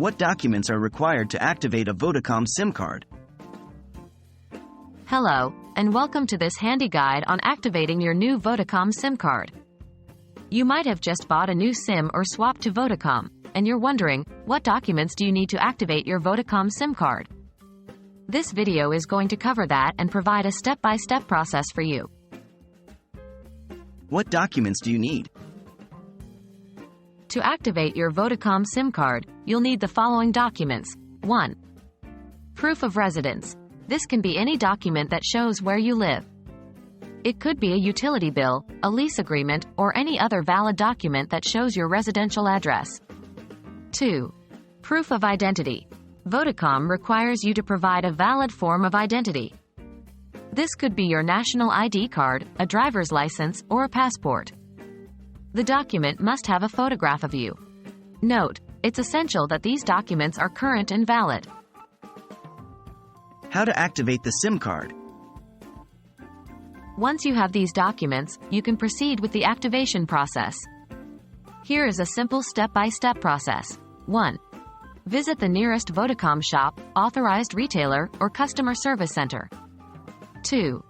What documents are required to activate a Vodacom SIM card? Hello, and welcome to this handy guide on activating your new Vodacom SIM card. You might have just bought a new SIM or swapped to Vodacom, and you're wondering, what documents do you need to activate your Vodacom SIM card? This video is going to cover that and provide a step-by-step process for you. What documents do you need? To activate your Vodacom SIM card, you'll need the following documents. 1. Proof of residence. This can be any document that shows where you live. It could be a utility bill, a lease agreement, or any other valid document that shows your residential address. 2. Proof of identity. Vodacom requires you to provide a valid form of identity. This could be your national ID card, a driver's license, or a passport. The document must have a photograph of you. Note, it's essential that these documents are current and valid. How to activate the SIM card? Once you have these documents, you can proceed with the activation process. Here is a simple step-by-step process. 1. Visit the nearest Vodacom shop, authorized retailer, or customer service center. 2.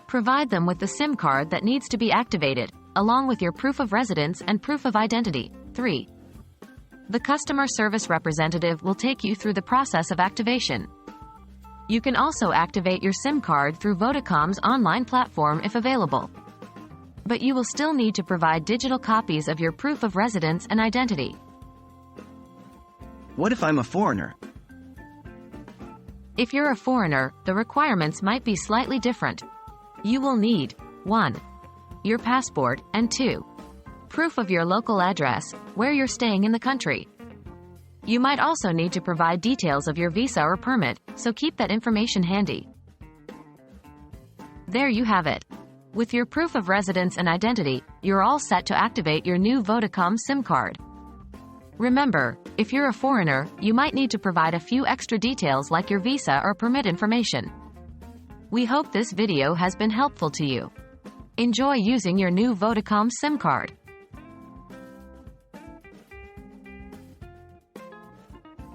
Provide them with the SIM card that needs to be activated, along with your proof of residence and proof of identity. 3. The customer service representative will take you through the process of activation. You can also activate your SIM card through Vodacom's online platform if available. But you will still need to provide digital copies of your proof of residence and identity. What if I'm a foreigner? If you're a foreigner, the requirements might be slightly different. You will need 1. Your passport, and 2. Proof of your local address, where you're staying in the country. You might also need to provide details of your visa or permit, so keep that information handy. There you have it. With your proof of residence and identity, you're all set to activate your new Vodacom SIM card. Remember, if you're a foreigner, you might need to provide a few extra details like your visa or permit information. We hope this video has been helpful to you. Enjoy using your new Vodacom SIM card.